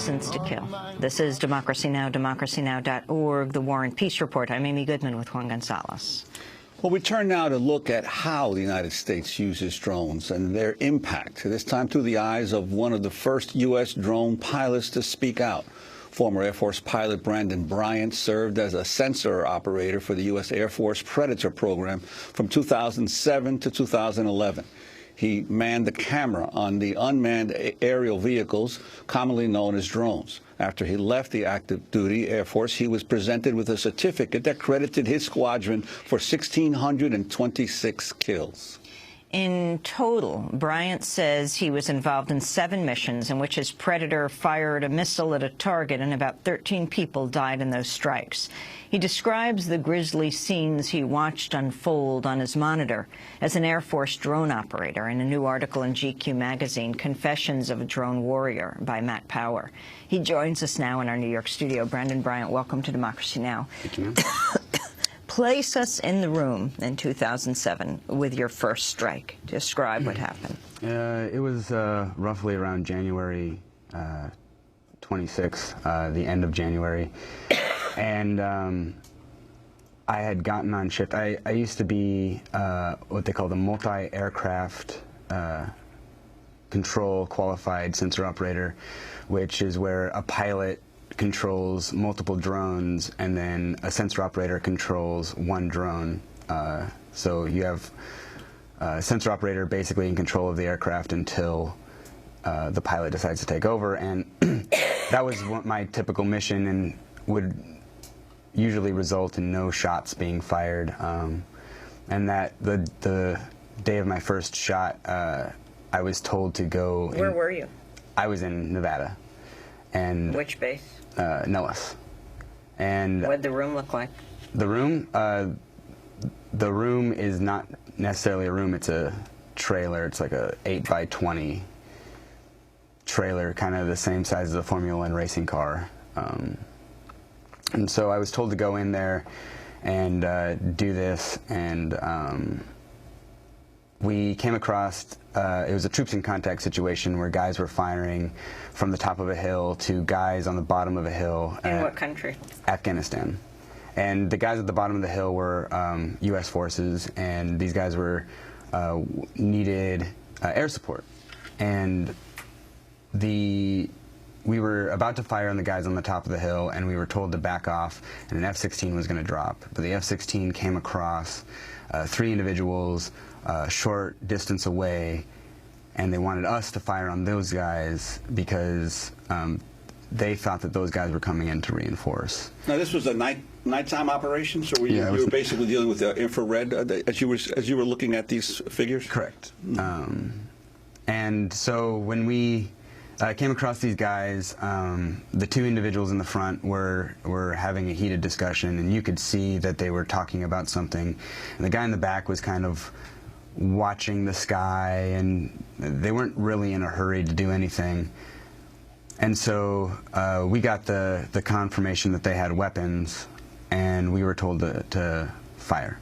License to Kill. This is Democracy Now!, democracynow.org, The War and Peace Report. I'm Amy Goodman with Juan Gonzalez. Well, we turn now to look at how the United States uses drones and their impact, this time through the eyes of one of the first U.S. drone pilots to speak out. Former Air Force pilot Bryant served as a sensor operator for the U.S. Air Force Predator program from 2007 to 2011. He manned the camera on the unmanned aerial vehicles, commonly known as drones. After he left the active duty Air Force, he was presented with a certificate that credited his squadron for 1,626 kills. In total, Bryant says he was involved in 7 missions in which his Predator fired a missile at a target, and about 13 people died in those strikes. He describes the grisly scenes he watched unfold on his monitor as an Air Force drone operator in a new article in GQ magazine, Confessions of a Drone Warrior by Matt Power. He joins us now in our New York studio. Brandon Bryant, welcome to Democracy Now! Thank you, ma'am. Place us in the room in 2007 with your first strike. Describe what happened. It was roughly around January 26th, the end of January. And I had gotten on shift. I used to be what they call the multi-aircraft control qualified sensor operator, which is where a pilot controls multiple drones and then a sensor operator controls one drone. So you have a sensor operator basically in control of the aircraft until the pilot decides to take over, and that was my typical mission and would usually result in no shots being fired. And that the day of my first shot, I was told to go. Where were you? I was in Nevada. And which base? Nellis. And what'd the room look like? The room is not necessarily a room, it's a trailer. It's like a 8x20 trailer, kind of the same size as a Formula One racing car. And so I was told to go in there and do this, and we came across, it was a troops in contact situation where guys were firing from the top of a hill to guys on the bottom of a hill. In what country? Afghanistan. And the guys at the bottom of the hill were U.S. forces, and these guys were needed air support. And we were about to fire on the guys on the top of the hill, and we were told to back off, and an F-16 was going to drop. But the F-16 came across 3 individuals short distance away, and they wanted us to fire on those guys because they thought that those guys were coming in to reinforce. Now, this was a nighttime operation, so you were basically dealing with infrared as you were looking at these figures? Correct. And so when we came across these guys, the 2 individuals in the front were having a heated discussion, and you could see that they were talking about something. And the guy in the back was kind of watching the sky, and they weren't really in a hurry to do anything. And so we got the confirmation that they had weapons, and we were told to fire.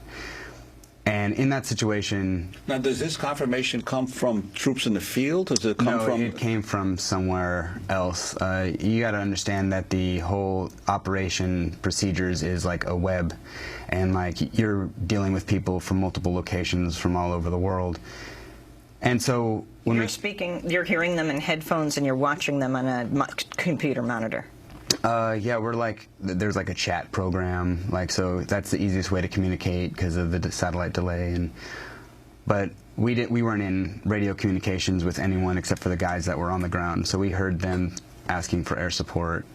And in that situation... Now, does this confirmation come from troops in the field? Does it come from... No, it came from somewhere else. You got to understand that the whole operation procedures is like a web, and like you're dealing with people from multiple locations from all over the world. And so when you're hearing them in headphones, and you're watching them on a computer monitor. Yeah, there's like a chat program, so that's the easiest way to communicate because of the satellite delay. But we weren't in radio communications with anyone except for the guys that were on the ground, so we heard them asking for air support.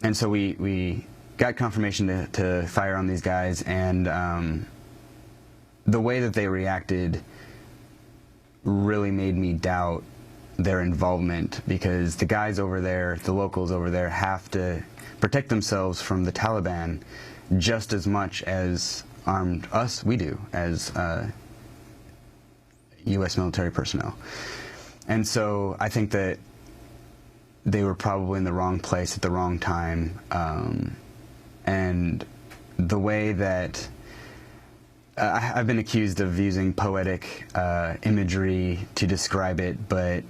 And so we got confirmation to fire on these guys, and the way that they reacted really made me doubt their involvement, because the guys over there, the locals over there, have to protect themselves from the Taliban just as much as we do as U.S. military personnel. And so I think that they were probably in the wrong place at the wrong time, and the way that I've been accused of using poetic imagery to describe it, but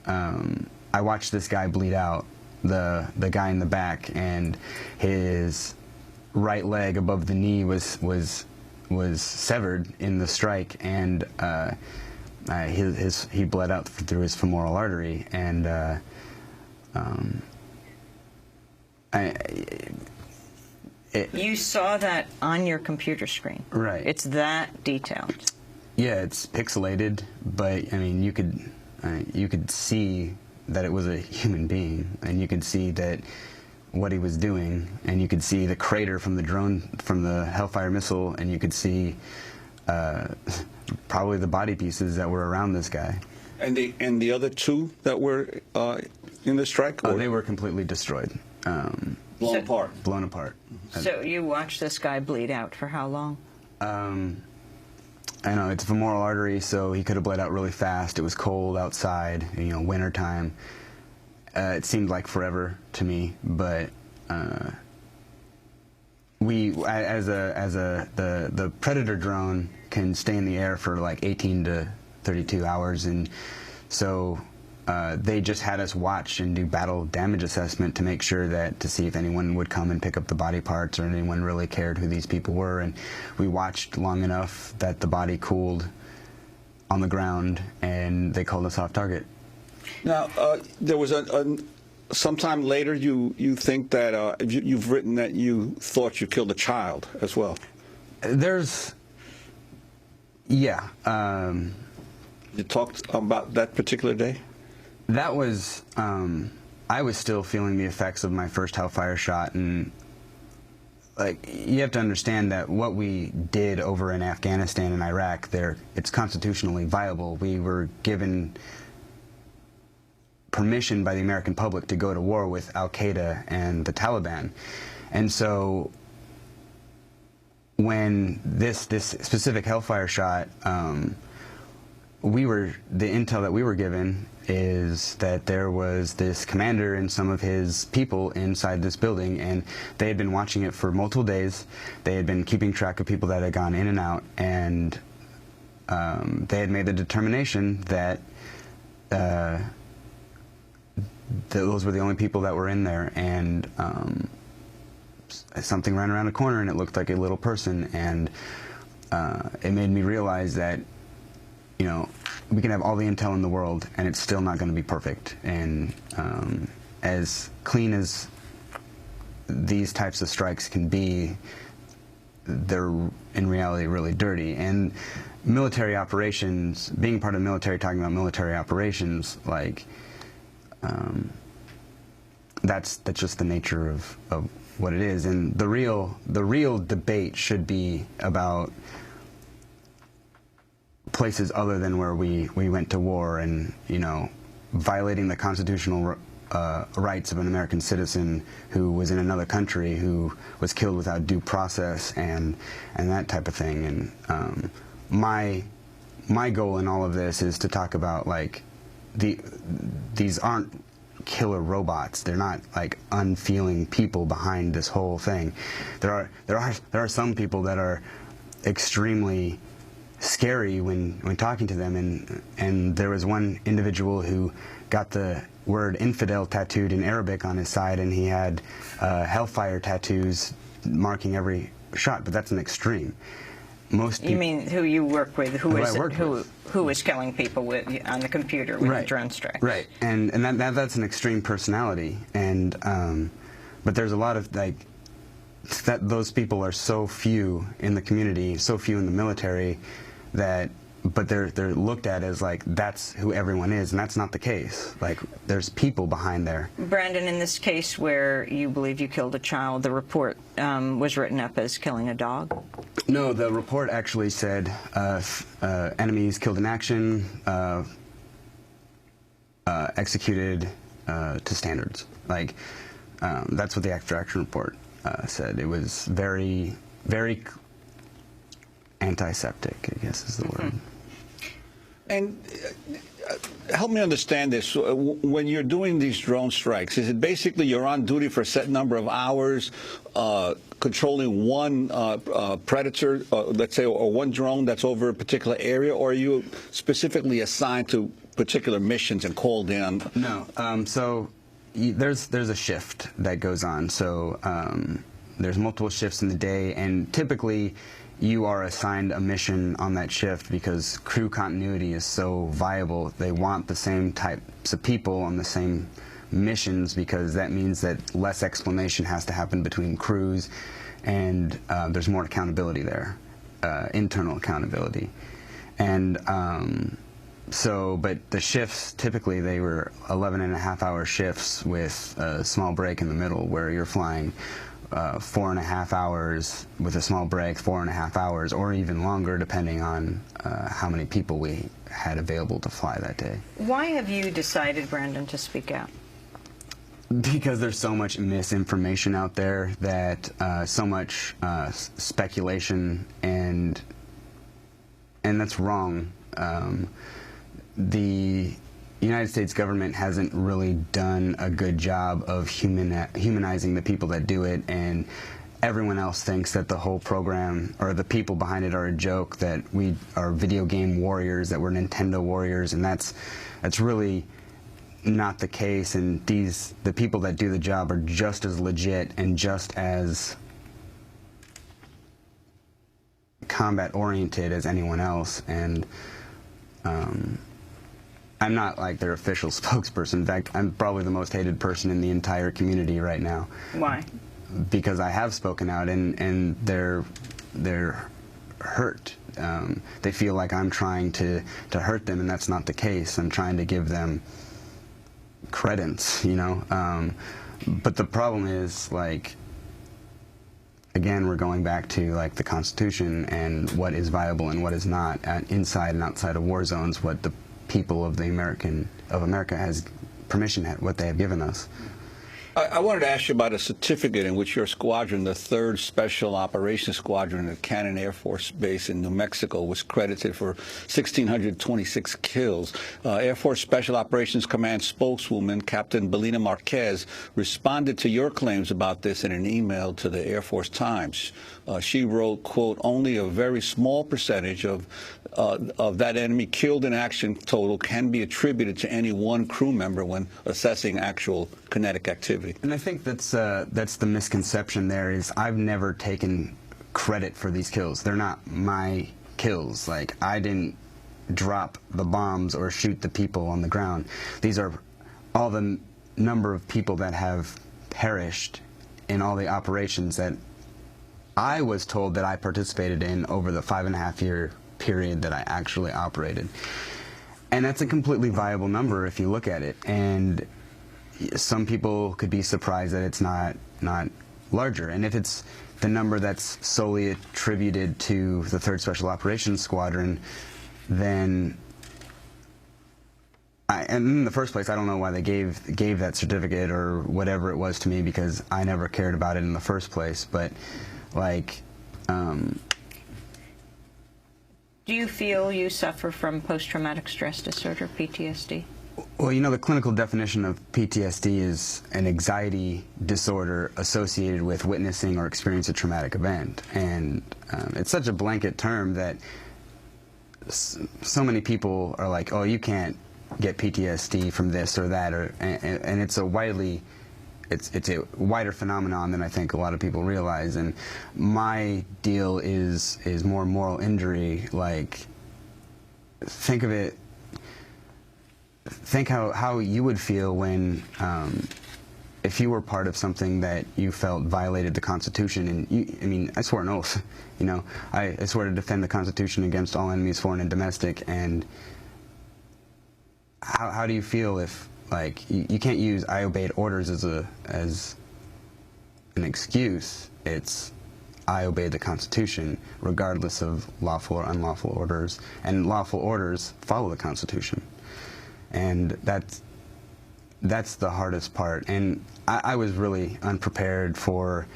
I watched this guy bleed out the guy in the back, and his right leg above the knee was severed in the strike, and he bled out through his femoral artery, and you saw that on your computer screen. Right. It's that detailed. Yeah, it's pixelated, but I mean, you could see that it was a human being, and you could see that what he was doing, and you could see the crater from the drone, from the Hellfire missile, and you could see probably the body pieces that were around this guy. And the other two that were in the strike? They were completely destroyed. Blown apart. Blown apart. So you watched this guy bleed out for how long? I know, it's a femoral artery, so he could have bled out really fast. It was cold outside, you know, winter time. It seemed like forever to me, but the Predator drone can stay in the air for like 18 to 32 hours, and so they just had us watch and do battle damage assessment to make sure that, to see if anyone would come and pick up the body parts, or anyone really cared who these people were. And we watched long enough that the body cooled on the ground, and they called us off target. Now, there was sometime later you think that you've written that you thought you killed a child as well. Yeah. You talked about that particular day? That was, I was still feeling the effects of my first Hellfire shot, and like, you have to understand that what we did over in Afghanistan and Iraq, it's constitutionally viable. We were given permission by the American public to go to war with Al-Qaeda and the Taliban. And so when this specific Hellfire shot, the intel that we were given is that there was this commander and some of his people inside this building, and they had been watching it for multiple days. They had been keeping track of people that had gone in and out, and they had made the determination that those were the only people that were in there, and something ran around a corner and it looked like a little person, and it made me realize that, you know, we can have all the intel in the world and it's still not going to be perfect. And as clean as these types of strikes can be, they're in reality really dirty. And military operations, being part of the military, talking about military operations, like, that's just the nature of what it is. And the real debate should be about places other than where we went to war, and, you know, violating the constitutional rights of an American citizen who was in another country, who was killed without due process, and that type of thing. And my goal in all of this is to talk about, like, these aren't killer robots. They're not like unfeeling people behind this whole thing. There are some people that are extremely scary when talking to them, and there was one individual who got the word infidel tattooed in Arabic on his side, and he had hellfire tattoos marking every shot, but that's an extreme. Most people, you mean who you work with, who is killing people with on the computer with the drone strikes? Right, and that's an extreme personality, and but there's a lot of, like, those people are so few in the community, so few in the military, that, but they're looked at as like that's who everyone is, and that's not the case. Like, there's people behind there. Brandon, in this case where you believe you killed a child, the report was written up as killing a dog? No, the report actually said enemies killed in action, executed to standards. Like, that's what the extraction report said. It was very, very antiseptic, I guess is the word. And help me understand this. When you're doing these drone strikes, is it basically you're on duty for a set number of hours, controlling one predator, let's say, or one drone that's over a particular area, or are you specifically assigned to particular missions and called in? No. So there's a shift that goes on. So there's multiple shifts in the day, and typically you are assigned a mission on that shift because crew continuity is so viable. They want the same types of people on the same missions because that means that less explanation has to happen between crews, and there's more accountability there, internal accountability. And but the shifts, typically they were 11.5-hour shifts with a small break in the middle, where you're flying 4.5 hours with a small break, 4.5 hours, or even longer, depending on how many people we had available to fly that day. Why have you decided, Brandon, to speak out? Because there's so much misinformation out there, that so much speculation, and that's wrong. The United States government hasn't really done a good job of humanizing the people that do it, and everyone else thinks that the whole program, or the people behind it, are a joke, that we are video game warriors, that we're Nintendo warriors, and that's really not the case. And the people that do the job are just as legit and just as combat oriented as anyone else. And I'm not like their official spokesperson. In fact, I'm probably the most hated person in the entire community right now. Why? Because I have spoken out, and they're hurt. They feel like I'm trying to hurt them, and that's not the case. I'm trying to give them credence, you know. But the problem is, like, again, we're going back to like the Constitution and what is viable and what is not, inside and outside of war zones, what the people of America has permission, what they have given us. I wanted to ask you about a certificate in which your squadron, the 3rd Special Operations Squadron at Cannon Air Force Base in New Mexico, was credited for 1,626 kills. Air Force Special Operations Command spokeswoman Captain Belina Marquez responded to your claims about this in an email to the Air Force Times. She wrote, quote, "Only a very small percentage of that enemy killed in action total can be attributed to any one crew member when assessing actual kinetic activity." And I think that's the misconception there, is I've never taken credit for these kills. They're not my kills. Like, I didn't drop the bombs or shoot the people on the ground. These are all the number of people that have perished in all the operations that I was told that I participated in over the 5.5-year period that I actually operated. And that's a completely viable number if you look at it. And some people could be surprised that it's not larger. And if it's the number that's solely attributed to the 3rd Special Operations Squadron, then and in the first place, I don't know why they gave that certificate or whatever it was to me, because I never cared about it in the first place. But like, do you feel you suffer from post-traumatic stress disorder, PTSD? Well, you know, the clinical definition of PTSD is an anxiety disorder associated with witnessing or experiencing a traumatic event. And it's such a blanket term that so many people are like, oh, you can't get PTSD from this or that, and it's a wider phenomenon than I think a lot of people realize. And my deal is more moral injury. Like, think of it. Think how you would feel when, if you were part of something that you felt violated the Constitution. And I mean, I swore an oath. You know, I swore to defend the Constitution against all enemies, foreign and domestic. And how do you feel if, like, you can't use "I obeyed orders" as an excuse? It's I obeyed the Constitution, regardless of lawful or unlawful orders. And lawful orders follow the Constitution. And that's the hardest part. And I was really unprepared for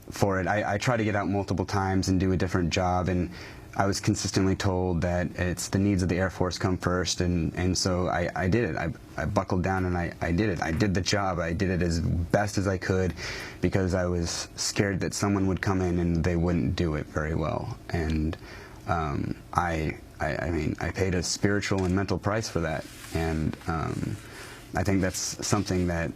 it. I tried to get out multiple times and do a different job, and I was consistently told that it's the needs of the Air Force come first, and so I did it. I buckled down and I did it. I did the job. I did it as best as I could, because I was scared that someone would come in and they wouldn't do it very well. And I mean, I paid a spiritual and mental price for that. And I think that's something that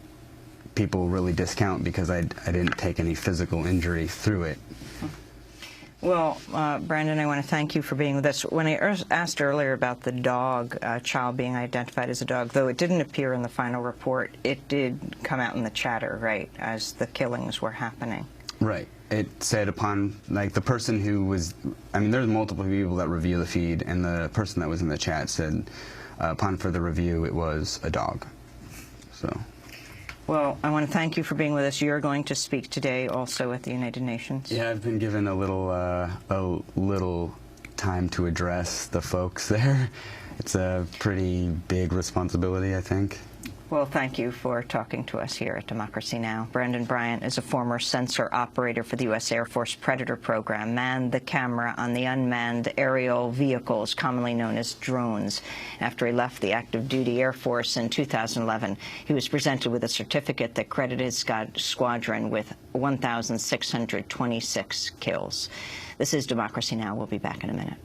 people really discount because I didn't take any physical injury through it. Well, Brandon, I want to thank you for being with us. When I asked earlier about the dog, child being identified as a dog, though it didn't appear in the final report, it did come out in the chatter, right, as the killings were happening. Right. It said upon, like, the person who was, I mean, there's multiple people that review the feed, and the person that was in the chat said, upon further review, it was a dog. So. Well, I want to thank you for being with us. You're going to speak today also at the United Nations. Yeah, I've been given a little time to address the folks there. It's a pretty big responsibility, I think. Well, thank you for talking to us here at Democracy Now! Brandon Bryant is a former sensor operator for the U.S. Air Force Predator program, manned the camera on the unmanned aerial vehicles, commonly known as drones. After he left the active duty Air Force in 2011, he was presented with a certificate that credited his squadron with 1,626 kills. This is Democracy Now! We'll be back in a minute.